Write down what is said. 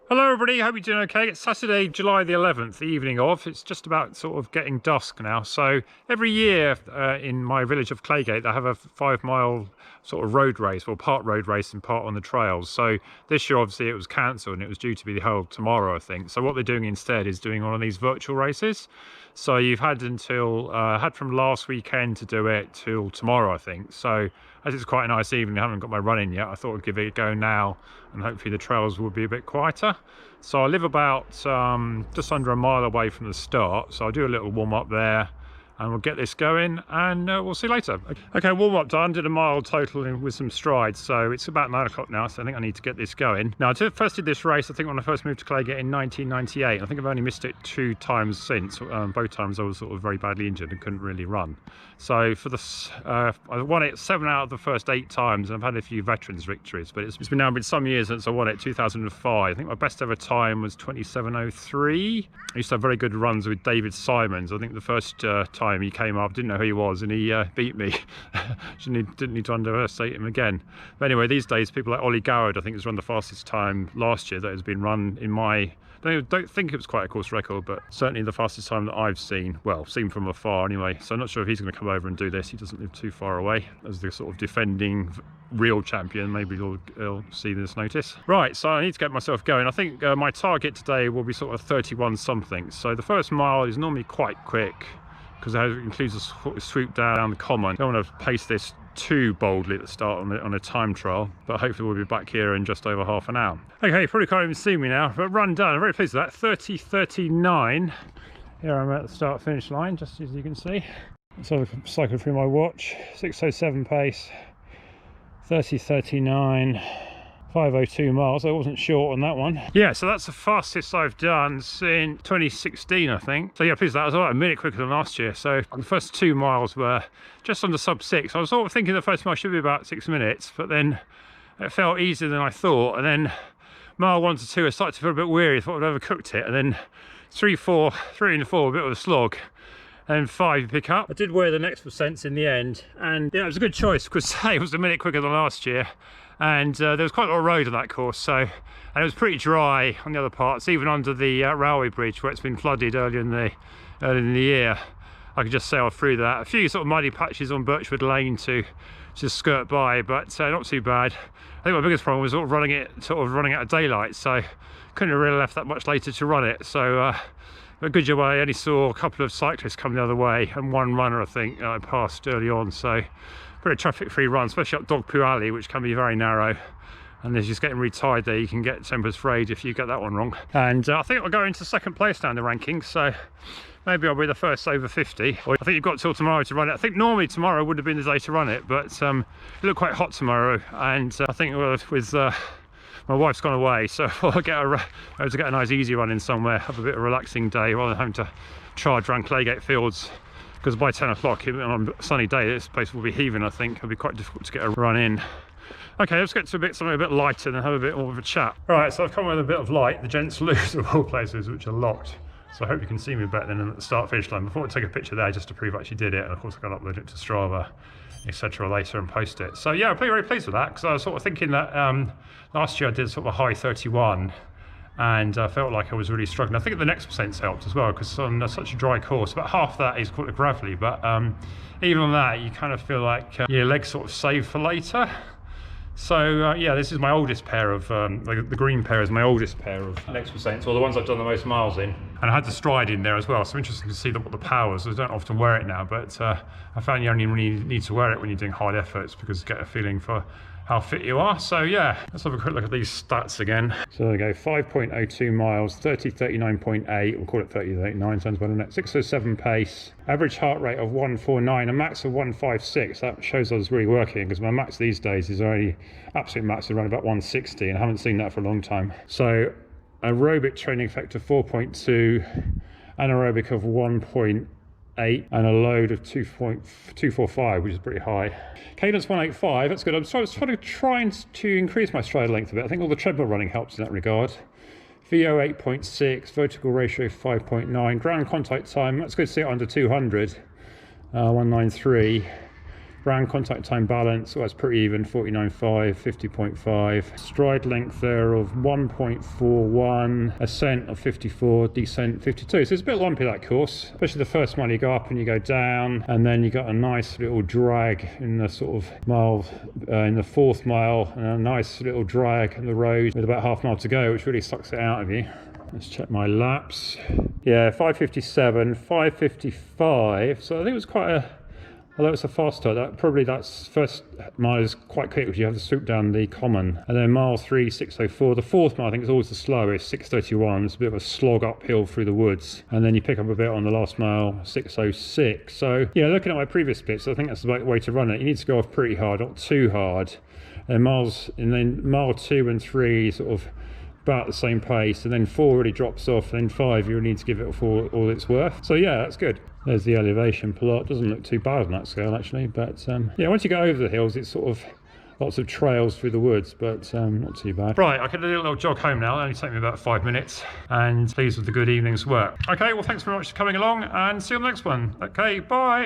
Hello everybody, hope you're doing okay. It's Saturday, July the 11th, the evening of. It's just about sort of getting dusk now. So every year in my village of Claygate, they have a 5-mile sort of road race, well, part road race and part on the trails. So this year, obviously, it was cancelled and it was due to be held tomorrow, I think. So what they're doing instead is doing one of these virtual races. So you've had until, had from last weekend to do it till tomorrow, I think. So as it's quite a nice evening, I haven't got my run in yet. I thought I'd give it a go now and hopefully the trails will be a bit quieter. So I live about just under a mile away from the start. So I'll do a little warm up there and we'll get this going and we'll see you later. Okay, warm up done, did a mile total with some strides. So it's about 9 o'clock now, so I think I need to get this going. Now, I first did this race, I think when I first moved to Claygate in 1998. I think I've only missed it 2 times since. Both times I was sort of very badly injured and couldn't really run. So for this, I won it 7 out of the first 8 times, and I've had a few veterans victories, but it's been some years since I won it. 2005, I think my best ever time was 27:03. I used to have very good runs with David Simons. I think the first time he came up, didn't know who he was, and he beat me. Didn't need to underestimate him again. But anyway, these days people like Ollie Goward, I think, has run the fastest time last year that has been run in my, don't think it was quite a course record, but certainly the fastest time that I've seen, well, seen from afar anyway. So I'm not sure if he's going to come over and do this. He doesn't live too far away. As the sort of defending real champion, maybe he'll see this notice. Right, so I need to get myself going. I think my target today will be sort of 31 something. So the first mile is normally quite quick because it includes a swoop down the common. I don't want to pace this too boldly at the start on a time trial, but hopefully we'll be back here in just over half an hour. Okay, you probably can't even see me now, but run done. I'm very pleased with that. 30:39. Here I'm at the start finish line, just as you can see. So I've cycled through my watch. 6:07 pace, 30:39. 5:02 miles. I wasn't short on that one. Yeah, so that's the fastest I've done since 2016, I think. So yeah, please, that was about a minute quicker than last year. So the first 2 miles were just under sub 6. I was sort of thinking the first mile should be about 6 minutes, but then it felt easier than I thought. And then mile 1 to 2, I started to feel a bit weary. I thought I'd overcooked it. And then 3 and 4, a bit of a slog. And 5 you pick up. I did wear the next percents in the end, and yeah, it was a good choice because it was a minute quicker than last year, and there was quite a lot of road on that course. So, and it was pretty dry on the other parts, even under the railway bridge where it's been flooded earlier in the year. I could just sail through that. A few sort of muddy patches on Birchwood Lane to just skirt by, but not too bad. I think my biggest problem was sort of running out of daylight, so couldn't have really left that much later to run it. So. A good job, I only saw a couple of cyclists come the other way and one runner, I think, I passed early on. So very traffic-free run, especially up Dog Poo Alley, which can be very narrow. And as you're getting really tired there, you can get tempers frayed if you get that one wrong. And I think I'll go into second place now in the rankings. So maybe I'll be the first over 50. I think you've got till tomorrow to run it. I think normally tomorrow would have been the day to run it, but it looked quite hot tomorrow. And I think with my wife's gone away, so I'll to get a nice easy run in somewhere, have a bit of a relaxing day rather than having to charge around Claygate Fields, because by 10 o'clock on a sunny day this place will be heaving. I think it'll be quite difficult to get a run in. Okay, let's get to something a bit lighter and have a bit more of a chat. Right, so I've come with a bit of light. The gents lose of all places, which are locked. So I hope you can see me better than at the start finish line. Before I take a picture there just to prove I actually did it, and of course I can upload it to Strava, etc. later and post it. So yeah, I'm pretty very pleased with that, because I was sort of thinking that last year I did sort of a high 31 and I felt like I was really struggling. I think the next percents helped as well, because on such a dry course, about half that is quite gravelly, but even on that you kind of feel like your legs sort of saved for later. So yeah, this is my oldest pair of, the green pair is my oldest pair of next percents, or the ones I've done the most miles in. And I had the stride in there as well, so interesting to see what the power is. I don't often wear it now, but I found you only really need to wear it when you're doing hard efforts, because you get a feeling for how fit you are. So yeah, let's have a quick look at these stats again. So there we go, 5.02 miles, 30:39.8, we'll call it 30:39, sounds better than that. 6:07 pace, average heart rate of 149, a max of 156. That shows I was really working, because my max these days is only, absolute max is around about 160, and I haven't seen that for a long time. So aerobic training effect of 4.2, anaerobic of 1.8, and a load of 2.245, which is pretty high. Cadence 185, that's good. I was trying to increase my stride length a bit. I think all the treadmill running helps in that regard. VO 8.6, vertical ratio 5.9, ground contact time, that's good to see it under 200, 193. Ground contact time balance, well, that's pretty even, 49.5, 50.5. Stride length there of 1.41, ascent of 54, descent 52. So it's a bit lumpy, that course, especially the first mile. You go up and you go down, and then you got a nice little drag in the sort of mile, in the 4th mile, and a nice little drag on the road with about half mile to go, which really sucks it out of you. Let's check my laps. Yeah, 5:57, 5:55. So I think it was quite a, although it's a fast start, that's first mile is quite quick because you have to swoop down the common. And then mile 3, 6:04. The 4th mile I think is always the slowest, 6:31. It's a bit of a slog uphill through the woods. And then you pick up a bit on the last mile, 6:06. So yeah, looking at my previous bits, I think that's the right way to run it. You need to go off pretty hard, not too hard. And then mile 2 and 3 sort of about the same pace, and then 4 really drops off, and then 5 you need to give it all it's worth. So yeah, that's good. There's the elevation plot. Doesn't look too bad on that scale actually, but yeah, once you go over the hills it's sort of lots of trails through the woods, but not too bad. Right, I could do a little jog home now. It'll only take me about 5 minutes, and pleased with the good evening's work. Okay, well thanks very much for coming along, and see you on the next one. Okay, bye.